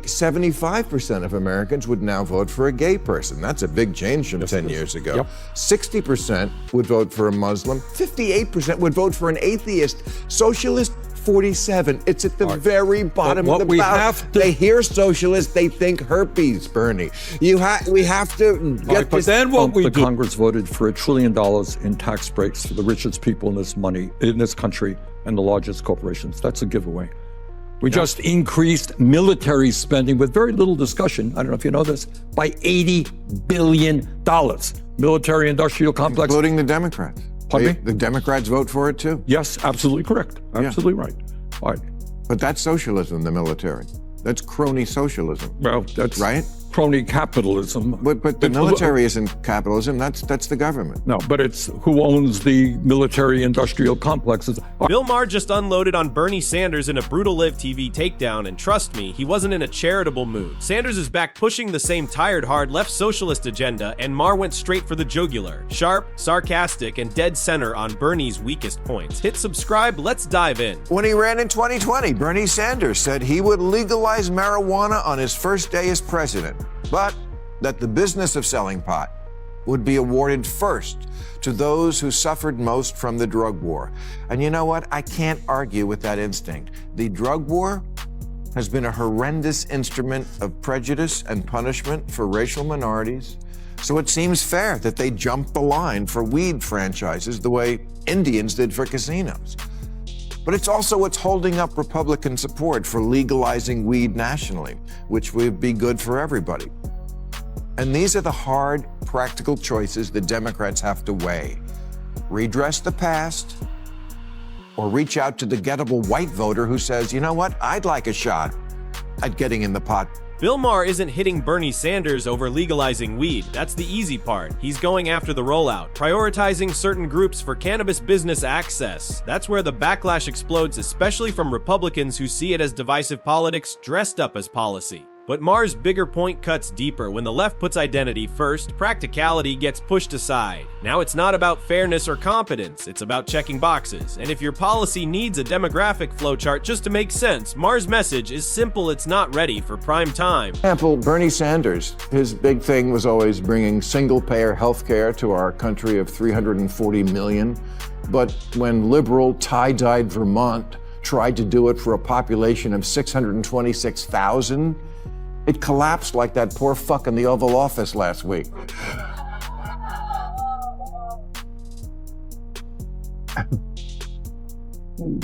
75% of Americans would now vote for a gay person. That's a big change from 10 years ago. Yep. 60% would vote for a Muslim. 58% would vote for an atheist. Socialist, 47. It's at the very bottom of the ballot. They hear socialist, they think herpes, Bernie. We have to get this. Then what we do. Congress voted for $1 trillion in tax breaks for the richest people in this country and the largest corporations. That's a giveaway. We just increased military spending with very little discussion, I don't know if you know this, by $80 billion. Military industrial complex. Including the Democrats. Pardon me? The Democrats vote for it too. Yes, absolutely correct. Absolutely right. All right. But that's socialism, the military. That's crony socialism. Well, that's right. Crony capitalism. But the military isn't capitalism. That's the government. No, but it's who owns the military industrial complexes. Bill Maher just unloaded on Bernie Sanders in a brutal Live TV takedown, and trust me, he wasn't in a charitable mood. Sanders is back pushing the same tired, hard, left socialist agenda, and Maher went straight for the jugular. Sharp, sarcastic, and dead center on Bernie's weakest points. Hit subscribe, let's dive in. When he ran in 2020, Bernie Sanders said he would legalize marijuana on his first day as president, but that the business of selling pot would be awarded first to those who suffered most from the drug war. And you know what? I can't argue with that instinct. The drug war has been a horrendous instrument of prejudice and punishment for racial minorities. So it seems fair that they jumped the line for weed franchises the way Indians did for casinos. But it's also what's holding up Republican support for legalizing weed nationally, which would be good for everybody. And these are the hard, practical choices the Democrats have to weigh. Redress the past, or reach out to the gettable white voter who says, you know what, I'd like a shot at getting in the pot. Bill Maher isn't hitting Bernie Sanders over legalizing weed. That's the easy part. He's going after the rollout, prioritizing certain groups for cannabis business access. That's where the backlash explodes, especially from Republicans who see it as divisive politics dressed up as policy. But Maher's bigger point cuts deeper. When the left puts identity first, practicality gets pushed aside. Now it's not about fairness or competence, it's about checking boxes. And if your policy needs a demographic flowchart just to make sense, Maher's message is simple, it's not ready for prime time. For example, Bernie Sanders, his big thing was always bringing single-payer health care to our country of 340 million. But when liberal, tie-dyed Vermont tried to do it for a population of 626,000, it collapsed like that poor fuck in the Oval Office last week.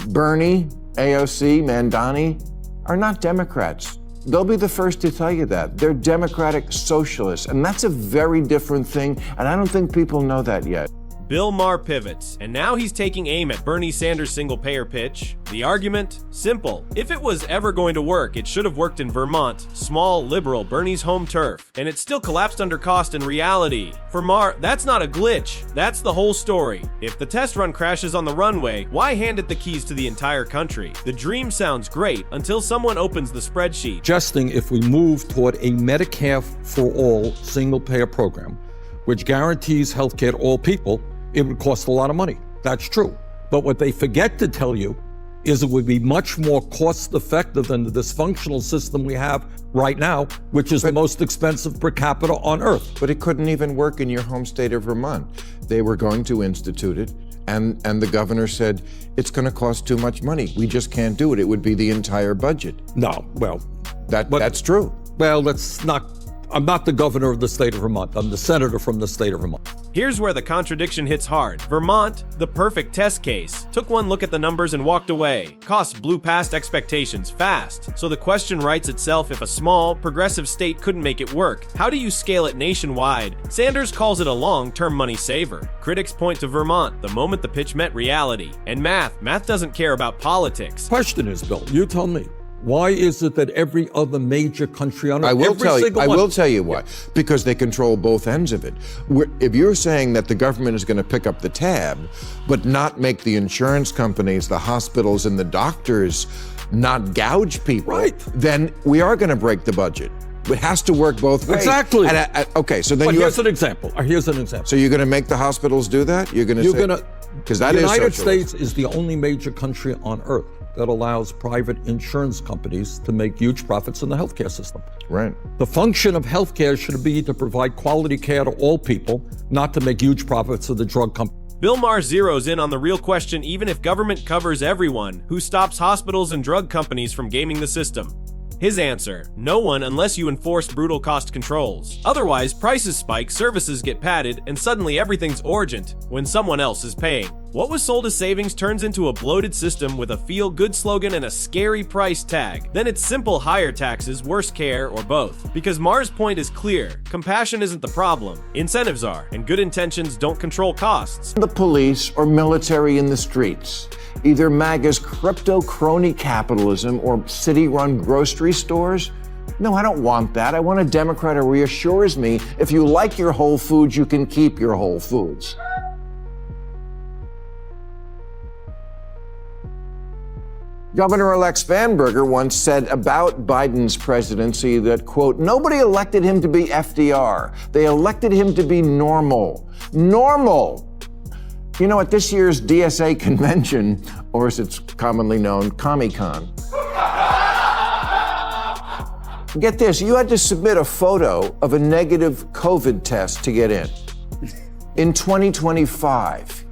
Bernie, AOC, Mandani are not Democrats. They'll be the first to tell you that. They're democratic socialists, and that's a very different thing, and I don't think people know that yet. Bill Maher pivots, and now he's taking aim at Bernie Sanders' single-payer pitch. The argument? Simple. If it was ever going to work, it should have worked in Vermont, small, liberal, Bernie's home turf, and it still collapsed under cost and reality. For Maher, that's not a glitch. That's the whole story. If the test run crashes on the runway, why hand it the keys to the entire country? The dream sounds great until someone opens the spreadsheet. Suggesting if we move toward a Medicare for all single-payer program, which guarantees health care to all people, it would cost a lot of money. That's true. But what they forget to tell you is it would be much more cost effective than the dysfunctional system we have right now, which is the most expensive per capita on earth. But it couldn't even work in your home state of Vermont. They were going to institute it, and the governor said, it's going to cost too much money. We just can't do it. It would be the entire budget. No, well. That's true. Well, I'm not the governor of the state of Vermont. I'm the senator from the state of Vermont. Here's where the contradiction hits hard. Vermont, the perfect test case, took one look at the numbers and walked away. Costs blew past expectations fast. So the question writes itself: if a small, progressive state couldn't make it work, how do you scale it nationwide? Sanders calls it a long-term money saver. Critics point to Vermont the moment the pitch met reality. And math doesn't care about politics. Question is, Bill, you tell me. Why is it that every other major country on earth, I will tell you why. Because they control both ends of it. If you're saying that the government is going to pick up the tab, but not make the insurance companies, the hospitals, and the doctors not gouge people, right, then we are going to break the budget. It has to work both ways. Exactly. And okay, so then here's an example. So you're going to make the hospitals do that? Because that is the United socialism. States is the only major country on earth that allows private insurance companies to make huge profits in the healthcare system. Right. The function of healthcare should be to provide quality care to all people, not to make huge profits of the drug company. Bill Maher zeroes in on the real question: even if government covers everyone, who stops hospitals and drug companies from gaming the system? His answer: no one, unless you enforce brutal cost controls. Otherwise, prices spike, services get padded, and suddenly everything's urgent when someone else is paying. What was sold as savings turns into a bloated system with a feel-good slogan and a scary price tag. Then it's simple: higher taxes, worse care, or both. Because Maher's point is clear: compassion isn't the problem, incentives are, and good intentions don't control costs. The police or military in the streets, either MAGA's crypto crony capitalism or city-run grocery stores. No, I don't want that. I want a Democrat who reassures me if you like your Whole Foods, you can keep your Whole Foods. Governor-elect Spanberger once said about Biden's presidency that, quote, nobody elected him to be FDR. They elected him to be normal. Normal! You know, at this year's DSA convention, or as it's commonly known, Comic-Con, get this, you had to submit a photo of a negative COVID test to get in 2025.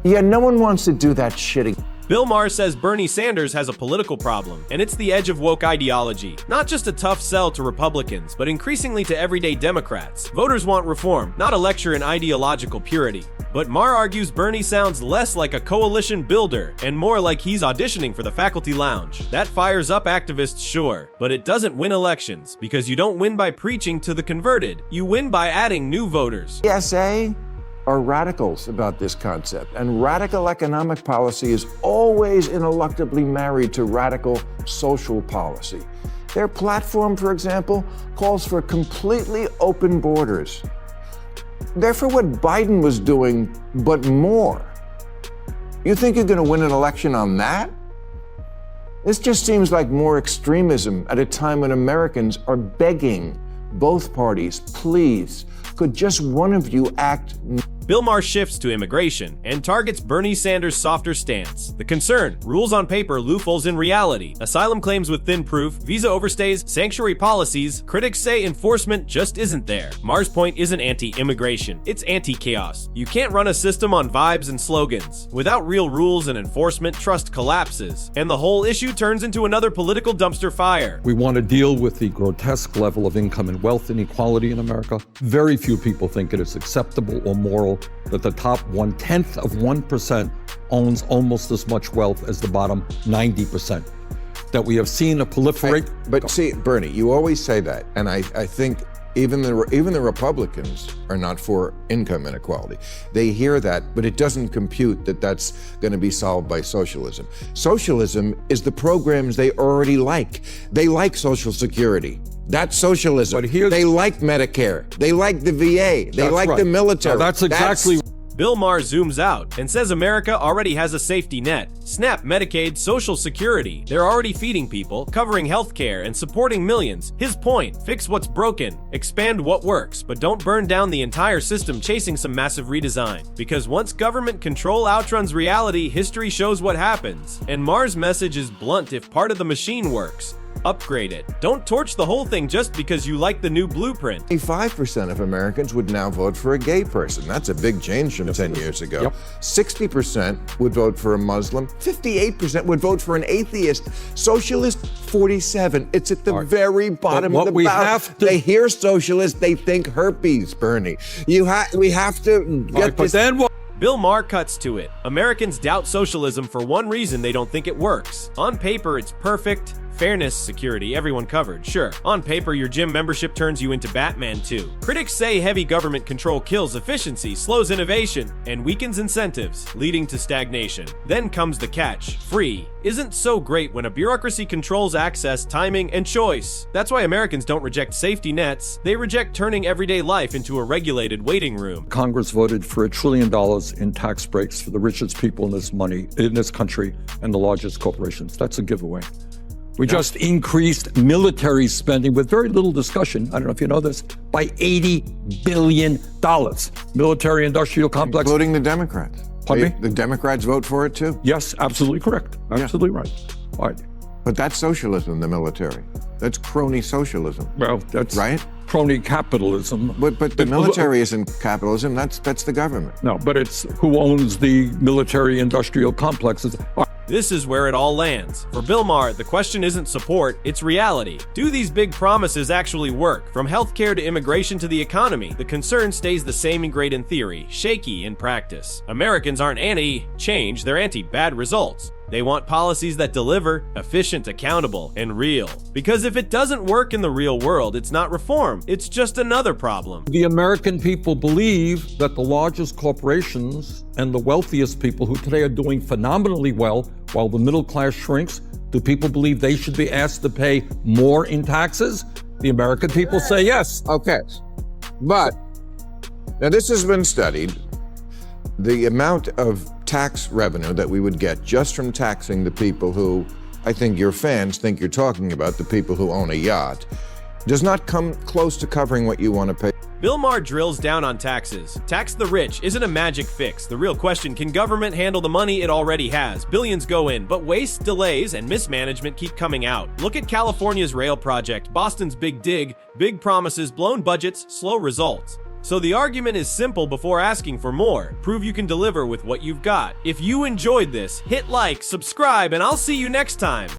Yeah, no one wants to do that shit again. Bill Maher says Bernie Sanders has a political problem, and it's the edge of woke ideology. Not just a tough sell to Republicans, but increasingly to everyday Democrats. Voters want reform, not a lecture in ideological purity. But Maher argues Bernie sounds less like a coalition builder and more like he's auditioning for the faculty lounge. That fires up activists, sure, but it doesn't win elections, because you don't win by preaching to the converted. You win by adding new voters. DSA are radicals about this concept, and radical economic policy is always ineluctably married to radical social policy. Their platform, for example, calls for completely open borders. They're for what Biden was doing, but more. You think you're going to win an election on that? This just seems like more extremism at a time when Americans are begging both parties, please, could just one of you act? Bill Maher shifts to immigration and targets Bernie Sanders' softer stance. The concern: rules on paper, loopholes in reality. Asylum claims with thin proof, visa overstays, sanctuary policies. Critics say enforcement just isn't there. Maher's point isn't anti-immigration, it's anti-chaos. You can't run a system on vibes and slogans. Without real rules and enforcement, trust collapses, and the whole issue turns into another political dumpster fire. We want to deal with the grotesque level of income and wealth inequality in America. Very few people think it is acceptable or moral that the top 1/10 of 1% owns almost as much wealth as the bottom 90%. That we have seen a proliferate. But see, Bernie, you always say that, and I think even the Republicans are not for income inequality. They hear that, but it doesn't compute that that's going to be solved by socialism. Socialism is the programs they already like. They like Social Security. That's socialism. But here's, they like Medicare. They like the VA. They like right. the military. Now that's exactly. Bill Maher zooms out and says America already has a safety net. SNAP, Medicaid, Social Security. They're already feeding people, covering healthcare, and supporting millions. His point: fix what's broken, expand what works, but don't burn down the entire system chasing some massive redesign. Because once government control outruns reality, history shows what happens. And Maher's message is blunt: if part of the machine works, upgrade it. Don't torch the whole thing just because you like the new blueprint. 85% of Americans would now vote for a gay person. That's a big change from 10 years ago. Yep. 60% would vote for a Muslim. 58% would vote for an atheist. Socialist, 47%. It's at the very bottom of the barrel. They hear socialist, they think herpes, Bernie. We have to get this. Bill Maher cuts to it. Americans doubt socialism for one reason: they don't think it works. On paper, it's perfect. Fairness, security, everyone covered, sure. On paper, your gym membership turns you into Batman too. Critics say heavy government control kills efficiency, slows innovation, and weakens incentives, leading to stagnation. Then comes the catch: free isn't so great when a bureaucracy controls access, timing, and choice. That's why Americans don't reject safety nets. They reject turning everyday life into a regulated waiting room. Congress voted for $1 trillion in tax breaks for the richest people in this country and the largest corporations. That's a giveaway. We just increased military spending with very little discussion, I don't know if you know this, by $80 billion. Military industrial complex. Including the Democrats. Pardon me? The Democrats vote for it too? Yes, absolutely correct. Absolutely right. All right. But that's socialism, the military. That's crony socialism. Well, that's right? Crony capitalism. But the military isn't capitalism. That's the government. No, but it's who owns the military-industrial complexes. This is where it all lands. For Bill Maher, the question isn't support, it's reality. Do these big promises actually work? From healthcare to immigration to the economy, the concern stays the same and great in theory, shaky in practice. Americans aren't anti-change, they're anti-bad results. They want policies that deliver, efficient, accountable, and real. Because if it doesn't work in the real world, it's not reform, it's just another problem. The American people believe that the largest corporations and the wealthiest people who today are doing phenomenally well while the middle class shrinks, do people believe they should be asked to pay more in taxes? The American people say yes. Okay. But, now this has been studied. The amount of tax revenue that we would get just from taxing the people who I think your fans think you're talking about, the people who own a yacht, does not come close to covering what you want to pay. Bill Maher drills down on taxes. Tax the rich isn't a magic fix. The real question, can government handle the money it already has? Billions go in, but waste, delays, and mismanagement keep coming out. Look at California's rail project, Boston's big dig, big promises, blown budgets, slow results. So the argument is simple before asking for more. Prove you can deliver with what you've got. If you enjoyed this, hit like, subscribe, and I'll see you next time.